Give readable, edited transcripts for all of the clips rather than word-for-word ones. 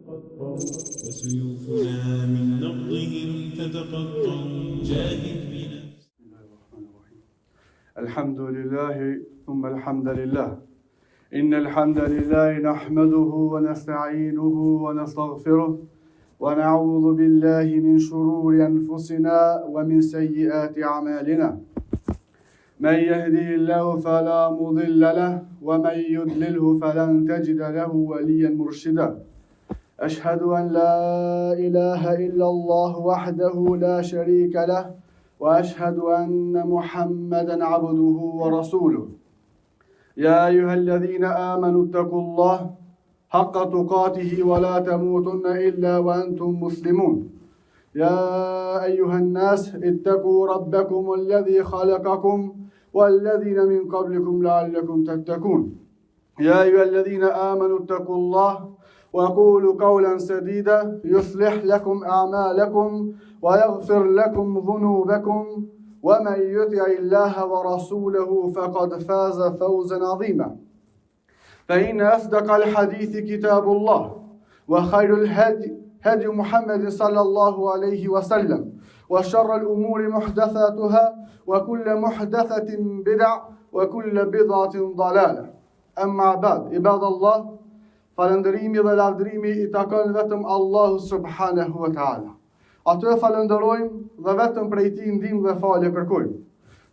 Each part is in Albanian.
وسيوفنا من نبضهم تتقطع جاهد بنفسه. الحمد لله ثم الحمد لله. إن الحمد لله نحمده ونستعينه ونستغفره ونعوذ بالله من شرور أنفسنا ومن سيئات أعمالنا. من يهده الله فلا مضل له ومن يضلله فلن تجد له وليا مرشدا. أشهد أن لا إله إلا الله وحده لا شريك له وأشهد أن محمدا عبده ورسوله. يا أيها الذين آمنوا اتقوا الله حق تقاته ولا تموتن إلا وأنتم مسلمون. يا أيها الناس اتقوا ربكم الذي خلقكم والذين من قبلكم لعلكم تتقون. يا أيها الذين آمنوا اتقوا الله وقولوا قولا سديدا يصلح لكم أعمالكم ويغفر لكم ذنوبكم ومن يطع الله ورسوله فقد فاز فوزا عظيما. فإن أصدق الحديث كتاب الله وخير الهدي هدي محمد صلى الله عليه وسلم وشر الأمور محدثاتها وكل محدثة بدع وكل بدعة ضلالة. أما بعد عباد الله falëndërimi dhe lavdërimi I takon vetëm Allahu subhanahu wa ta'ala. Ato e falëndërojmë dhe vetëm prej Tij ndihmë dhe falje kërkojmë.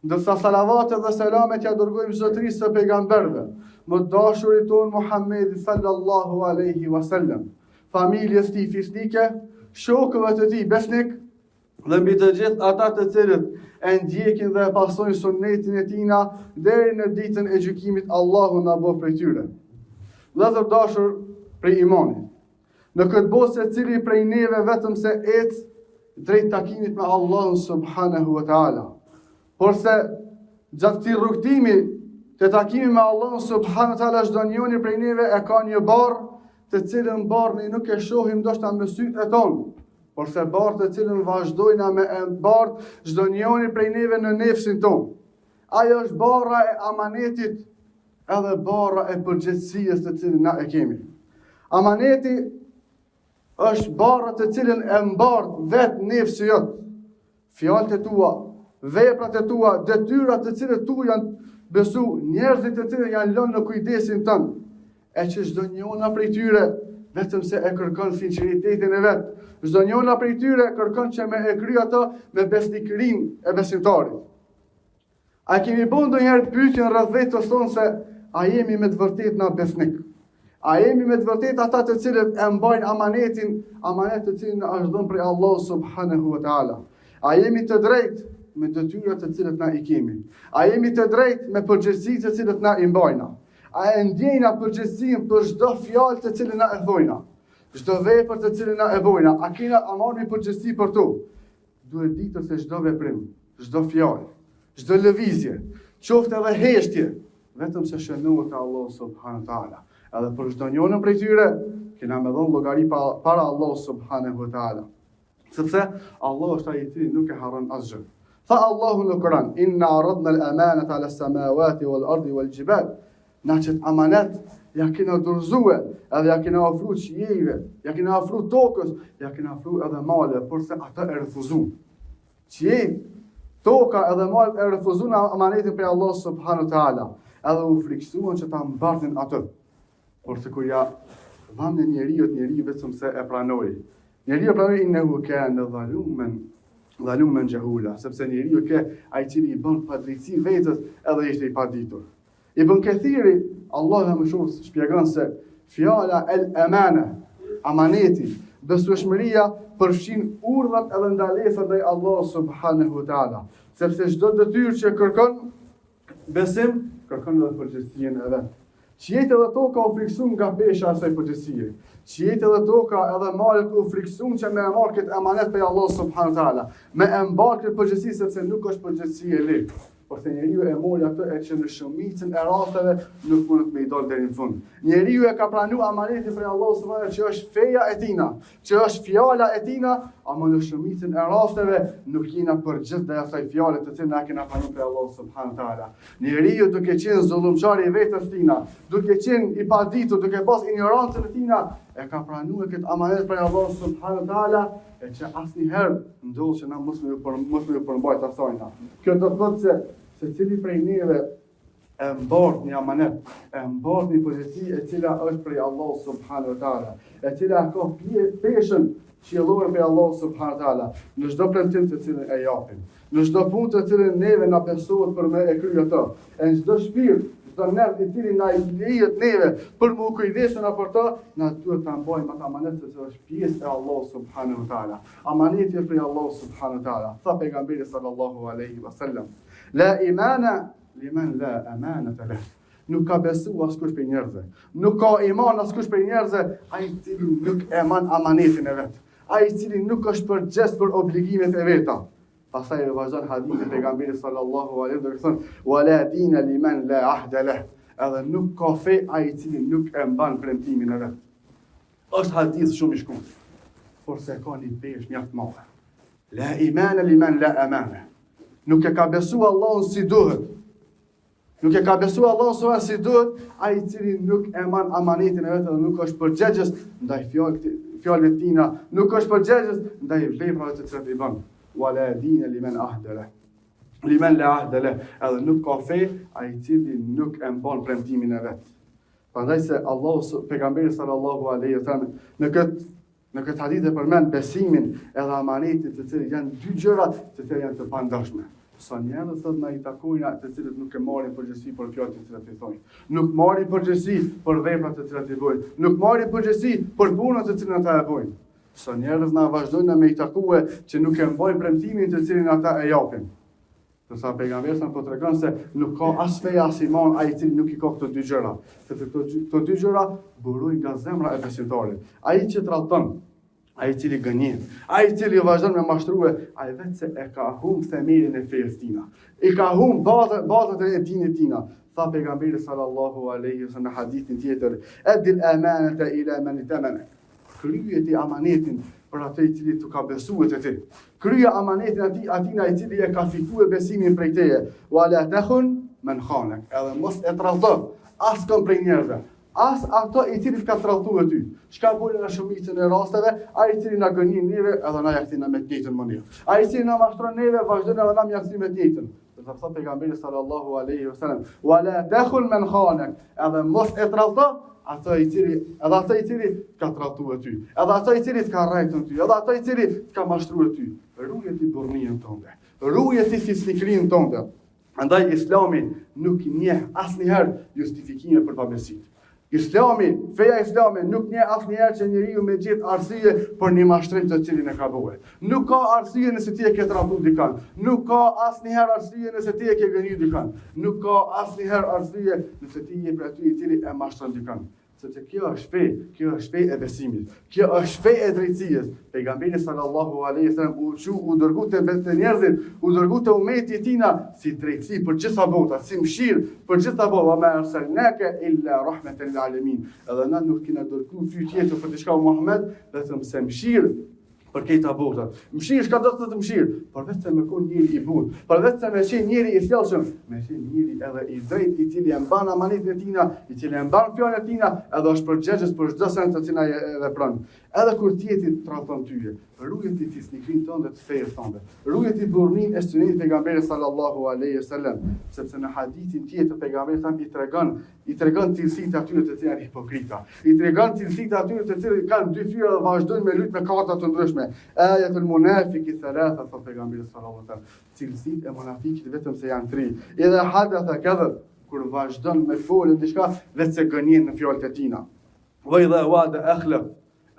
Ndërsa salavatet dhe selamet ja dërgojmë zotërisë së pejgamberëve, më dashurit tonë Muhammedi sallallahu alaihi wasallam, familjes tij fisnike, shokëve të tij besnik dhe mbi të gjithë ata të cilët e ndjekin dhe e pasojnë sunnetin e tina deri në ditën e gjykimit. Allahu na bëf prej tyre. Vëllezër dashur prej imanit, në këtë botë secili prej neve vetëm se ecë drejt takimit me Allahun subhanahu wa ta'ala. Por se gjatë këtij rrugtimi të takimit me Allahun subhanahu wa ta'ala, çdo njeri prej neve e ka një barë, të cilën barë ne nuk e shohim ndoshta me sytë e tonë, por se barë të cilën vazhdojna me e barë çdo njeri prej neve në nefsin tonë. Ajo është bara e amanetit, edhe bara e përgjegjësisë të cilën na e kemi. Amaneti është bara të cilën e mbar vetë nefsi jot, fjalët e tua, veprat e tua, detyrat të cilët tu janë besu, njerëzit të cilët janë lënë në kujdesin tënd, e që çdo njëna prej tyre vetëm se e kërkon sinqeritetin e vet, çdo njëna prej tyre kërkon që me e kry ato me besnikërinë e besimtarit. A kemi bën ndonjëherë pyetjen rreth vetës tonë se a jemi me të vërtetë na besnik? A jemi me të vërtetë ata të cilët e mbajnë amanet të cilin është dhënë prej Allahu subhanahu wa ta'ala? A jemi të drejtë me detyrat të cilët na I kemi? A jemi të drejtë me përgjegjësitë të cilët na I mbajna? A e ndjejna përgjegjësinë për çdo fjalë të cilën na e thojna? Çdo vepër të cilën na e bojna, a marrim përgjegjësi për to? Duhet ditur se çdo veprim, çdo fjalë, çdo lëvizje, qoftë edhe heshtje, vetëm se shënohet te Allahu subhanahu wa ta'ala. Edhe për çdo njërin prej tyre kena me dhënë llogari para Allahu subhanahu wa ta'ala. Sepse Allahu është ai I cili nuk e harron asgjë. Tha Allahu në Kur'an: "Inna aradna al-amanata 'ala as-samawati wal-ardi wal-jibal." Na qët amanet ja kena dorëzue, edhe ja kena ofru qiejve, ja kena ofru tokës, ja kena ofru edhe male, por se ata e refuzun. Qiej, toka edhe male e refuzun amanetin për Allah subhanahu wa ta'ala, edhe u friksuan që ta mbartin atë. Por se kur ja dhanë në njeriu vetëm se e pranoi. Njeriu e pranoi innehu kana zalumen jahula, sepse njeriu ai cili I bën padrejti vetes edhe ishte I paditur. Ibn Kathiri, Allah më shumë shpjegon se fjala el-amana, amaneti, besueshmëria përfshin urdhat edhe ndalesat ndaj Allah subhanahu wa ta'ala. Sepse çdo detyrë që kërkon besim, kërkon edhe përgjegjësinë e vet. Qiejt edhe toka u friksuan nga pesha e asaj përgjegjësie. Qiejt edhe toka edhe malet u friksuan që me e marrë këtë amanet për Allah subhanahu wa ta'ala. Me e mbarë këtë përgjegjësi sepse nuk është përgjegjësi e lehtë. Ose njeriu e mori atë e që në shumicën e rasteve nuk mundet me I dalë deri në fund. Njeriu e ka pranuar amanetin prej Allahut subhanehu që është feja e tina, që është fjala e tina, ama në shumicën e rasteve nuk jena përgjithë ndaj asaj fjale të cilën na kena pranuar prej Allahut subhanehu teala. Njeriu duke qenë zullumçar I vetes tina, duke qenë I paditur, duke pas ignorancën e tina, e ka pranuar këtë amanet prej Allahut subhanehu teala, e që asnjëherë ndodh që na mos më përmbajt asajna. Kjo do të thotë se cili prej neve e mbart një amanet, e mbart një pozicion e cila është prej Allahut subhanehu teala, e cila ka peshën qiellore prej Allahut subhanehu teala, në çdo premtim të cilën e japim, në çdo punë të cilën neve na besohet për me e kryer atë, e në çdo shpirt, çdo nerv I cili na I lihet neve për më kujdesën për të, na duhet ta mbajmë atë amanet se është pjesë e Allahut subhanehu teala. Amaneti është prej Allahut subhanehu teala. Tha pejgamberi sallallahu alaihi wasallam: La imana liman la amanata leh. Nuk ka besu askush për njerëzve. Nuk ka iman askush për njerëzve, ai I cili nuk e man amanetin e vet. Ai I cili nuk është përgjegjës për obligimet e veta. Pastaj vazhdon hadithi pejgamberit sallallahu alaihi dhe thonë: Wala dina liman la ahda leh. Edhe nuk ka fe ai I cili nuk e mban premtimin e vet. Është hadith shumë I shkurtër, por se ka një peshë mjaft të madhe. La imana liman la amana. Nuk e ka besu Allahun si duhet. Nuk e ka besu Allahun si duhet, ai I cili nuk e man amanetin e vet dhe nuk është përgjegjës ndaj fjalëve tina, nuk është përgjegjës ndaj veprave të cilat I bën. Wala dina liman ahda leh. Liman la ahda leh. Edhe nuk ka fe ai I cili nuk e mban premtimin e vet. Prandaj se Allahu pejgamberi sallallahu alaihi wasallam në këtë hadith e përmend besimin edhe amanetin, të cilët janë dy gjëra të cilat janë të pandashme. Sa njerëz thotë na I takojnë të cilët nuk e marrin përgjegjësi për fjalët të cilat I thonë. Nuk marrin përgjegjësi për veprat të cilat I bëjnë. Nuk marrin përgjegjësi për punët të cilat ata e bëjnë. Sa njerëz na vazhdojnë me I takue që nuk e mbajnë premtimin të cilin ata e japin. Sa pejgamberi po tregon se nuk ka as fe as iman ai I cili nuk I ka këto dy gjëra. Sepse këto dy gjëra burojnë nga zemra e besimtarit. Ai që tradhton, ai I cili gënjen, ai I cili vazhdon me mashtruar, ai vetë se e ka humbur themelin e fesë tina. I ka humbur bazat e dinit tina. Tha pejgamberi sallallahu alaihi wasallam në hadithin tjetër: Adil amanata ila man itamana. Kryet I amanetin për atë I cili të ka besuar te ti. Krye amanetin atina I cili e ka fituar besimin prej teje. Wala takhun man khanak. Edhe mos e tradhto askën prej njerëzve. As ato I cili ka tradhtuar ty. Çka bën në shumicën e rasteve, ai I cili na gënjen neve edhe na jaktin me të njëjtën mënyrë. Ai I cili na mashtron neve vazhdon edhe na jaktin me të njëjtën. Dhe tha pejgamberi sallallahu alaihi wasallam: Wala takhun man khanak. Edhe mos e tradhto ato I cili ka tradhtuar ty, edhe ato I cili të ka rrejtën ty, edhe ato I cili të ka mashtruar ty. Ruje ti burrnin tënde, ruje ti fisnikrin tënde. Andaj Islami nuk njeh asnjëherë justifikime për pabesit. Feja Islami nuk njeh asnjëherë që njeriu me gjithë arsye për një mashtrim të cilin e ka bërë. Nuk ka arsye nëse ti e ke tradhtuar dikën. Nuk ka asnjëherë arsye nëse ti e ke gënjur dikën. Nuk ka asnjëherë arsye nëse ti je për aty I cili e mashtron dikën. Sepse kjo është fe e besimit. Kjo është fe e drejtësisë. Pejgamberi sallallahu alaihi wasallam u dërgoi te njerëzit, u dërgoi te ummeti I tina si drejtësi për gjitha botat, si mëshirë për gjitha botat. Ma arsalnaka illa rahmatan lil alamin. Edhe na nuk kena dërguar ty tjetër për diçka Muhammed, vetëm se mëshirë për këta botat. Mëshirë çka do të thotë mëshirë? Por vetëm me kon njëri I butë, por vetëm me qenë njëri I sjellshëm, me qenë njëri edhe I drejtë I cili e mban amanetin e tina, I cili e mban fjalën e tina, edhe është përgjegjës për çdo send të cilin ai vepron. Edhe kur ti ti tradhton tyje, ruje ti fisnikrin tënde të fejës tënde. Ruje ti burrnin e sunetit pejgamberit sallallahu alaihi wasallam, sepse në hadithin tjetër pejgamberi I tregon cilësitë atyre të cilat janë hipokrita. I tregon cilësitë atyre të cilët kanë dy fyra dhe vazhdojnë me lutje me kata të ndryshme. Ayatul munafiqi thalatha fa pejgamberi sallallahu alaihi wasallam. Cilësitë e munafikit vetëm se janë 3. Edhe hadatha kadhab, kur vazhdon me folën diçka vetë se gënjen në fjalët e tina. Wa idha wa'ada akhlaf.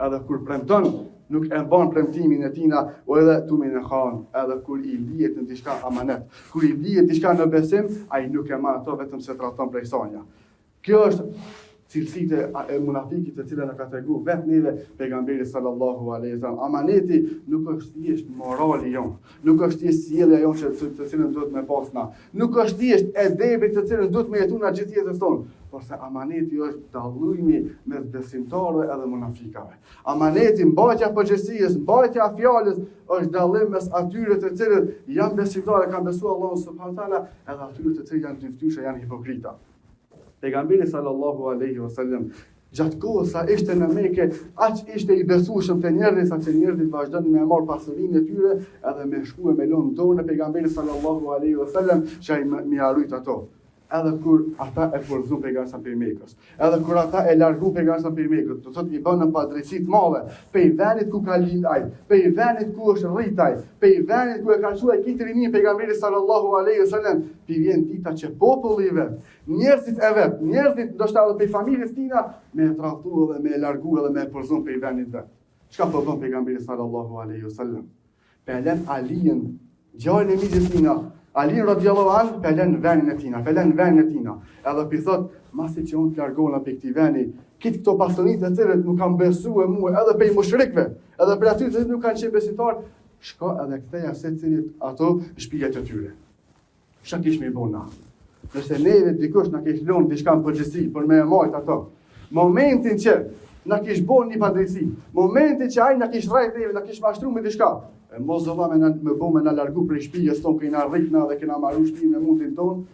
Edhe kur premton nuk e mban premtimin e tina, o edhe tumin e khan, edhe kur I lihet në diçka amanet, kur I lihet diçka në besim, ai nuk e marr ato vetëm se tradhton prej sanja. Kjo është cilësitë e munafikit të cilën na ka treguar vetë neve pejgamberi sallallahu alaihi wasallam. Amaneti nuk është thjesht morali jon, nuk është thjesht sjellja jon të cilën duhet me pas na, nuk është thjesht edebi të cilën duhet me jetu na gjithë jetën tonë, por se amaneti është dallimi mes besimtarëve edhe munafikave. Amaneti, mbajtja e përgjegjësisë, mbajtja e fjalës është dallim mes atyre të cilët janë besimtarë, kanë besuar Allahun subhanahu wa taala, edhe atyre të cilët janë dyftyshe, janë hipokrita. Pejgamberi sallallahu alaihi wasallam gjatë kohës sa ishte në Mekë, aq ishte i besueshëm te njerëzit, sa që njerëzit vazhdonin me marr pasurinë e tyre edhe me shkuar me lënë dorë në pejgamberin sallallahu alaihi wasallam, që ai më harrit ato. Edhe kur ata e forzuan pejgamberin për Mekës, edhe kur ata e larguan pejgamberin për Mekës, do thotë i bën në padrejti të madhe, pe vendit ku ka lind ai, pe vendit ku është rrit ai, pe vendit ku e ka shuar këtë rinin pejgamberi sallallahu alaihi wasallam, pi vjen dita që populli i vet, njerëzit e vet, njerëzit ndoshta edhe pe familjes tina me e tradhtu edhe me e largu edhe me e forzuan pe vendit vet. Çka po bën pejgamberi sallallahu alaihi wasallam? Pe lën Aliin, gjallën e mijës tina, Ali radiallahu anhu pelen venin e tina, edhe pi thot, masi që unë të largona për këti veni, kitë këto pasonit e cilët nuk kanë besu e mua, edhe për i mushrikve, edhe për aty të cilët nuk kanë qenë besimtar, shko edhe këteja se cilit ato shpijet e tyre. Shka kish me i bona? Nëse neve dikush na kish lonë diçka në përgjësi, për me e majt ato, momentin që na kish bon një padrejsi, momentin që ai na kish rrejt neve, na kish mashtru me diçka, mos zëlla me bo me na largu për i shpijes tonë, kena rritna dhe kena marru shpijen me mundin tonë,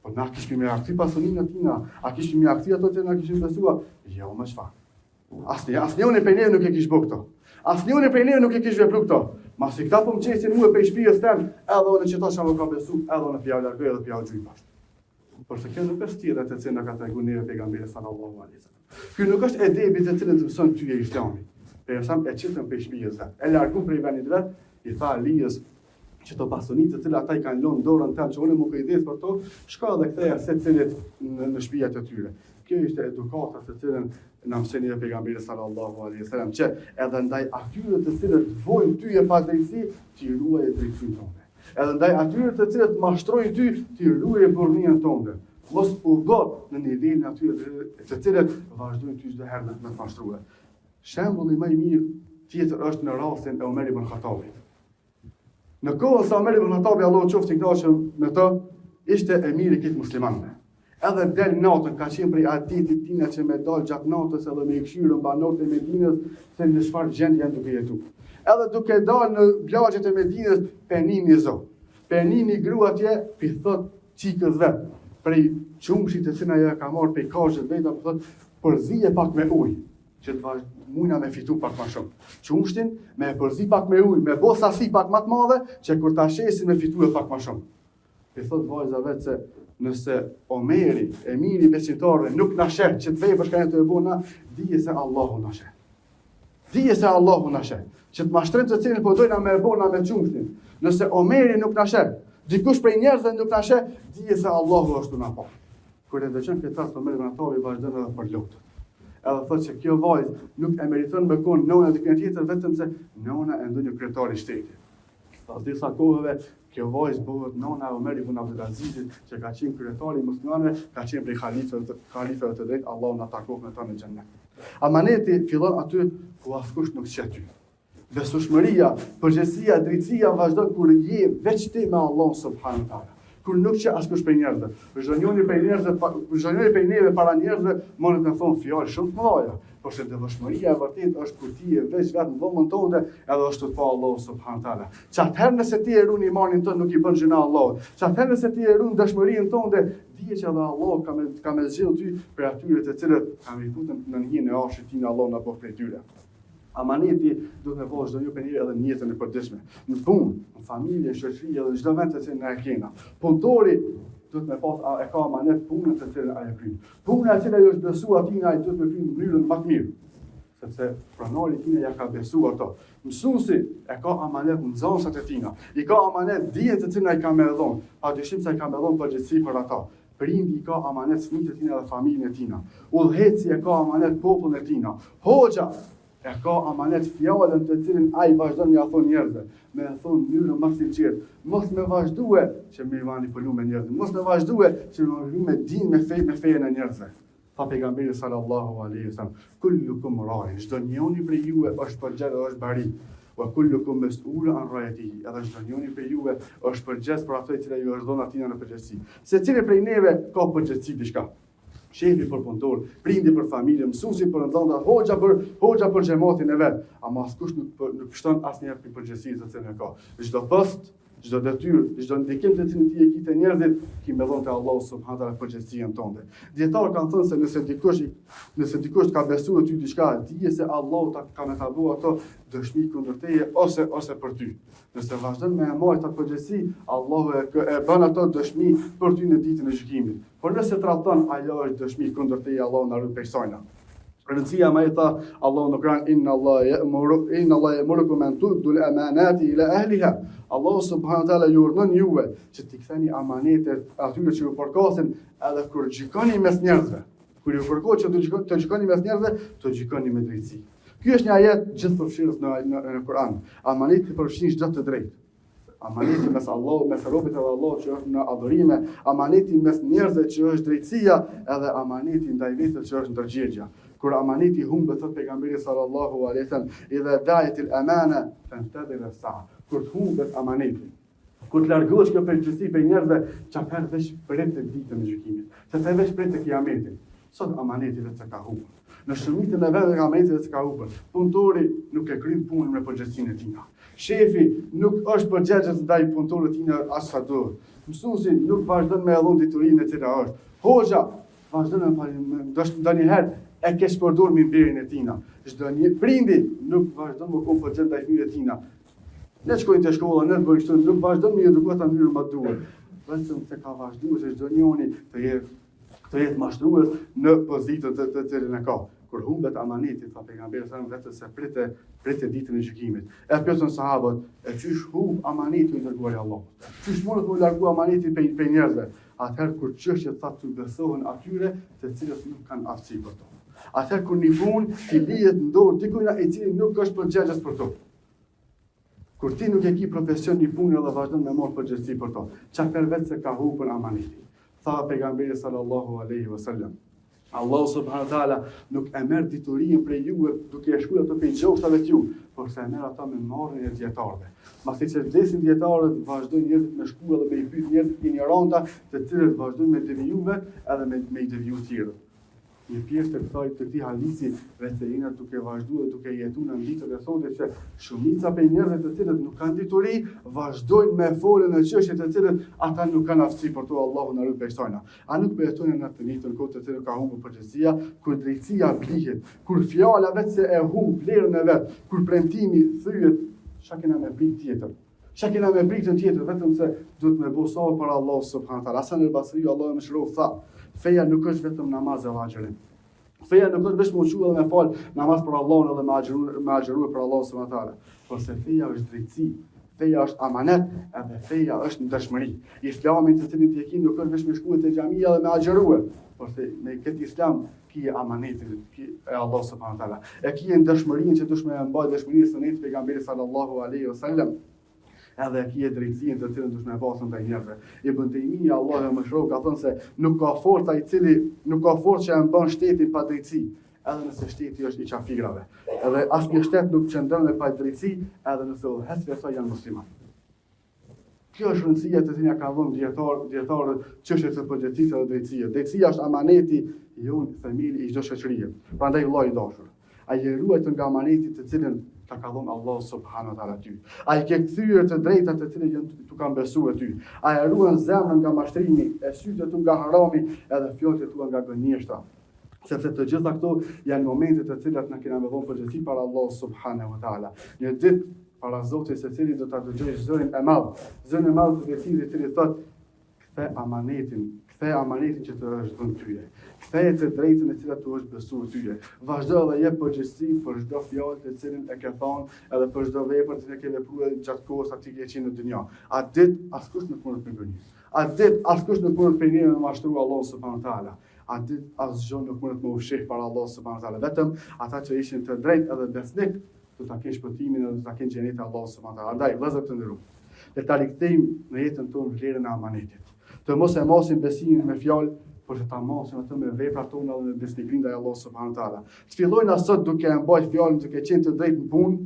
po na kishmi me akti pasunin e tina, a kishmi me akti ato që na kishmi besua? Jo, më çfarë. Asnjëri prej neve nuk e kish bë këto. Asnjëri prej neve nuk e kish vepru këto. Masi këta po më qesin mua për i shpijes tem, edhe unë që tasha më ka besu, edhe unë pja largoj edhe pja gjujt bashkë. Por se kjo nuk është tjera të cilën na ka tregu neve pejgamberi sallallahu alaihi wasallam. Ky nuk është edebi të cilën të mëson ty e islami. Pejgamberi e çitën për shpijes vet. E largu prej vendit vet, i tha Alijes që të pasonitë të cilat ata i kanë lënë dorën tam që unë më kujdes për to, shka dhe ktheja se cilit në shtëpiat e tyre. Kjo ishte edukata të cilën na mësoni dhe pejgamberi sallallahu alaihi wasallam, që edhe ndaj atyre të cilët vojnë ty e padrejti, ti ruaje drejtsinë tonë. Edhe ndaj atyre të cilët mashtrojnë ty, ti ruaje burrninë tonë. Mos u got në nivelin atyre të cilët vazhdojnë ty çdo herë me të mashtruar. Shembulli më i mirë tjetër është në rastin e Omer ibn Khattabit. Në kohën sa Omer ibn Khattabi, Allahu qoftë i kënaqur me të, ishte emiri këtë muslimanëve. Edhe del natën, ka qenë prej aditit tina që me dal gjatë natës edhe me i këshyrën banorët e Medinës se në çfarë gjendje janë duke jetu. Edhe duke dalë në plagjet e Medinës, penimi zo. Penimi grua atje, pi thot çikës vet, prej çumshit të cilën ajo ka marrë prej kafshët vetë, po thot përzije pak me ujë, që të mujna me fitu pak ma shumë. Qumshtin me përzi pak me ujë, me bo sasi pak ma të madhe, që kur ta shesin me fitu e pak ma shumë. I thot vajza vetë se nëse Omeri, emiri besimtarëve, nuk na sheh që të vepësh ka të e bona, dije se Allahu na sheh. Dije se Allahu na sheh. Që të mashtrim të cilin po dojna me e bona me qumshtin. Nëse Omeri nuk na sheh, dikush prej njerëzve nuk na sheh, dije se Allahu është na pa. Kur e dëgjon këtë rast Omeri ibn Khattabi vazhdon edhe për lutje. Edhe thot që kjo vajzë nuk e meriton me konë nona të kënë tjetër, vetëm se nona e ndonjë kryetari shtetit. Pas disa kohëve, kjo vajzë bëhet nona e Omer ibn Abdulazizit, që ka qenë kryetari i muslimanëve, ka qenë prej halifëve të drejtë, Allahu na takon me ta në xhennet. Amaneti fillon aty ku askush nuk qet ty. Besueshmëria, përgjegjësia, drejtësia vazhdon kur je veç ti me Allahun subhanahu wa taala. Kur nuk që askush prej njerëzve. Zhonjoni prej neve para njerëzve, mund të thonë fjalë shumë të mëdha. Por se devotshmëria e vërtetë është kur ti je veç vetëm dhomën tënde, edhe është të pa Allahu subhanahu taala. Çfarë nëse ti e ruan imanin tënd nuk i bën gjëna Allahut. Çfarë nëse ti e ruan dashmërinë tënde, dije që edhe Allahu ka me zgjidhur ty për atyre të cilët kanë futën në njën e arshit tin Allahu na bëj prej tyre. Amaneti duhet me bëj çdo një penjë edhe në jetën e përditshme. Në punë, në familje, shoqëri edhe çdo vend që ne e kena. Punëtori duhet me pas e ka amanet punën të cilën ai e kryen. Puna e cila ju është besuar atina ai duhet me kryen në mënyrën më të mirë. Sepse pronari tina ja ka besuar ato. Mësuesi e ka amanet në nxënësat e tina. I ka amanet dijen të cilën ai ka më dhënë. Padyshim se ai ka më dhënë përgjegjësi për ata. Prindi i ka amanet fëmijët e tina dhe familjen e tina. Udhëheci e ka amanet popullin e tina. Hoxha e ka amanet fjalën të cilën ai vazhdon m'ia thon njerëzve, me e thon në mënyrën më sinqert. Mos me vazhdue që me manipulu me njerëzve, mos me vazhdue që me me din me fejen e njerëzve. Tha pejgamberi sallallahu alaihi wasallam, kullukum ra'in, çdo njeri prej juve është përgjegjës dhe është bari. Wa kullukum mas'ulun an ra'yatihi, edhe çdo njeri prej juve është përgjegjës për ato që ju është dhënë atij në përgjegjësi. Secili prej neve ka përgjegjësi diçka. Shefi për punëtor, prindi për familje, mësuesi për nxënëta, hoxha për xhamatin e vet, ama askush nuk shton asnjëherë për përgjegjësinë që ai ka. Çdo post, çdo detyrë, çdo ndikim të cilin ti e ke te njerëzit, ki me dhënë te Allahu subhanahu wa taala përgjegjësinë tënde. Dietar kanë thënë se nëse dikush ka besuar ty diçka, dije se Allahu ka me ta bëu ato dëshmi kundër teje ose për ty. Nëse vazhdon me marrë atë përgjegjësi, Allahu e bën ato dëshmi për ty në ditën e gjykimit. Por nëse tradhton, ajo është dëshmi kundër teje, Allahu na ruaj persona. Rëndësia më e tha Allahu në Kur'an, inna Allah ya'murukum an tu'addu al-amanati ila ahliha. Allahu subhanahu wa taala ju urdhon juve që t'i ktheni amanetet atyre që ju përkasin, edhe kur gjykoni mes njerëzve. Kur ju përkohet që të gjykoni mes njerëzve, të gjykoni me drejtësi. Ky është një ajet gjithëpërfshirës në Kur'an. Amaneti përfshin çdo të drejtë. Amaneti mes Allahut, mes robët e Allahut që është në adhurime, amaneti mes njerëzve që është drejtësia, edhe amaneti ndaj vetes që është ndërgjegjja. Kur amaneti humbet, thot pejgamberi sallallahu alaihi wasallam, idha da'at al-amana fantadhir as-sa'a. Kur humbet amaneti, kur të largohesh kjo përgjegjësi për njerëzve, çfarë veç pret të ditën e gjykimit. Se të veç pret të kiametit. Sot amaneti vetë ka humbur. Në shumicën e vetë amaneti vetë ka humbur. Punëtori nuk e kryen punën me përgjegjësinë e tij. Shefi nuk është përgjegjës ndaj punëtorëve të tij as sa duhet. Mësuesi nuk vazhdon me dhënë diturinë e cila është. Hoxha vazhdon me ndonjëherë e ke shpërdor mimberin e tina. Çdo një prindi nuk vazhdon me kom përgjigj ndaj fëmijëve të tina. Ne shkojnë te shkolla, ne bëjmë kështu, nuk vazhdon me edukuar ta mënyrë më duhet. Vetëm se ka vazhduar se çdo njeri të jetë mashtrues në pozitën të cilën e ka. Kur humbet amaneti, tha pejgamberi sa vetë se pritet ditën e gjykimit. E pyetën sahabët, e çish humb amaneti i dërguari i Allahut. Çish mund të largu amaneti për njerëzve? Atëherë kur çështjet thatë të besohen atyre të cilët nuk kanë aftësi për to. Atëherë kur një punë ti lihet në dorë dikujt i cili nuk është përgjegjës për to. Kur ti nuk e ke profesion një punë edhe vazhdon me marr përgjegjësi për to, çfarë vetë se ka humbur amaneti. Tha pejgamberi sallallahu alaihi wasallam, Allahu subhanahu wa taala nuk e merr diturinë prej juve duke e shkruar ato pe gjoftave të ju, por se e merr ata me marrjen e dietarëve. Masi që vdesin dietarët, vazhdojnë njerëzit me shkuar dhe me i pyet njerëzit ignoranta, të cilët vazhdojnë me devijuve edhe me i deviju të tjerë. Një pjesë të këtij hadisi vetë jena duke vazhduar duke jetuar në ditët e sotme që shumica për njerëzit të cilët nuk kanë dituri vazhdojnë me folën në çështje të cilët ata nuk kanë aftësi për to, Allahu na ruaj persona. A nuk betojnë në të njëjtën kohë të cilën ka humbur përgjegjësia, kur drejtësia blihet, kur fjala vetë se e humb vlerën e vet, kur premtimi thyet, çka kena me brit tjetër. Çka kena me britën tjetër, vetëm se duhet me bëu sa për Allah subhanahu wa taala. Hasan al-Basri, Allahu më shëroj, tha, feja nuk është vetëm namaz e agjërim. Feja nuk është vetëm ushqu dhe me fal namaz për Allahun edhe me agjëruar për Allahun subhanahu wa taala. Por se feja është drejtësi, feja është amanet, edhe feja është dëshmëri. Islami të cilin ti e ke nuk është vetëm me shkuar te xhamia dhe me agjëruar, por se me këtë islam ki amanetin e Allah subhanahu wa taala. E ki dëshmërinë që dush me mbaj dëshmërinë sunet pejgamberit sallallahu alaihi wasallam. Edhe kia drejtësinë të cilën dush me pasën ndaj njerëzve. Ibn Taymija, Allahu e mëshiroj, ka thënë se nuk ka forca që e mban shtetin pa drejtësi, edhe nëse shteti është i qafigrave. Edhe asnjë shtet nuk qëndron me pa drejtësi, edhe nëse udhëheqësit e saj janë muslimanë. Kjo është rëndësia të cilën ka dhënë dietarët çështjet e përgjegjësisë dhe drejtësisë. Drejtësia është amaneti jon themeli i çdo shoqërie. Prandaj vëllai i dashur, ai e ruajt nga amaneti të cilën ka dhënë Allah subhanahu wa taala ty. Ai ke kthyer të drejtat të cilat janë tu kanë besuar ty. Ai e ruan zemrën nga mashtrimi, e sytë tu nga harami, edhe fjalët tua nga gënjeshtra. Sepse të gjitha këto janë momente të cilat na kena me dhënë përgjegjësi para Allah subhanahu wa taala. Një ditë para Zotit se cili do ta dëgjojë zërin e madh. Zërin e madh të vërtetë i cili thotë kthe amanetin që të është dhënë tyje. Ktheje të drejtën e cilat tu është besuar tyje. Vazhdo dhe jep përgjegjësi për çdo fjalë të cilën e ke thonë, edhe për çdo vepër që ke vepruar gjatë kohës aty që je në dynjë. A ditë askush nuk mund të përgjigjë. A ditë askush nuk mund të përgjigjet me mashtruar Allahu subhanahu wa taala. A ditë asgjë nuk mund të më ushqej para Allahu subhanahu wa taala. Vetëm ata që ishin të drejtë edhe besnik do ta kenë shpëtimin dhe do ta kenë xhenetin e Allahu subhanahu wa taala. Andaj vëllezër të nderuar, le ta rikthejmë në jetën tonë vlerën e amanetit. Të mos e mosim besimin me fjalë, por që ta masim atë me veprat tona dhe me besnikërinë ndaj Allahut subhanahu wa taala. Të fillojnë sot duke e mbajtur fjalën, duke qenë të drejtë në punë,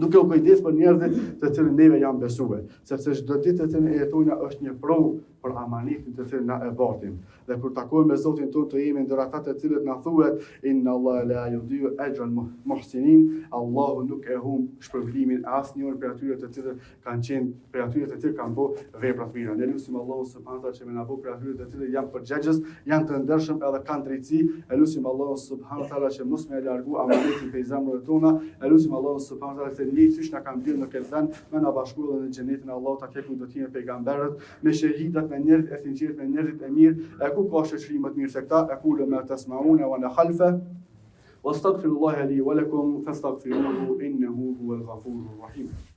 duke u kujdes për njerëzit të cilët neve janë besuar, sepse çdo ditë të cilën e jetojmë është një provë për amanetin të cilën na e batim. Dhe kur takohemi me Zotin tonë të jemi ndër ata të cilët na thuhet inna Allah la yudhi'u ajra al-muhsinin, Allahu nuk e humb shpërblimin e asnjëri prej atyre të cilët kanë qenë prej atyre të cilët kanë bërë vepra të mira. Ne lutim Allahu subhanahu wa taala që më na bëj prej atyre të cilët janë përgjegjës, janë të ndershëm edhe kanë drejtësi. E lutim Allahu subhanahu wa taala që mos më largu amanetin prej zemrave tona. E lutim Allahu subhanahu wa taala që ne siç na kanë bërë në këtë vend, më na bashkuar në xhenetin e Allahut, atje ku do të jenë pejgamberët, me shahidat, me njerëzit e sinqertë, me njerëzit e mirë, ku ka shoqëri më të mirë se këta. Aqulu ma tasma'una wa ana khalfa wastaghfirullaha li wa lakum fastaghfiruhu innahu huwal ghafurur rahim.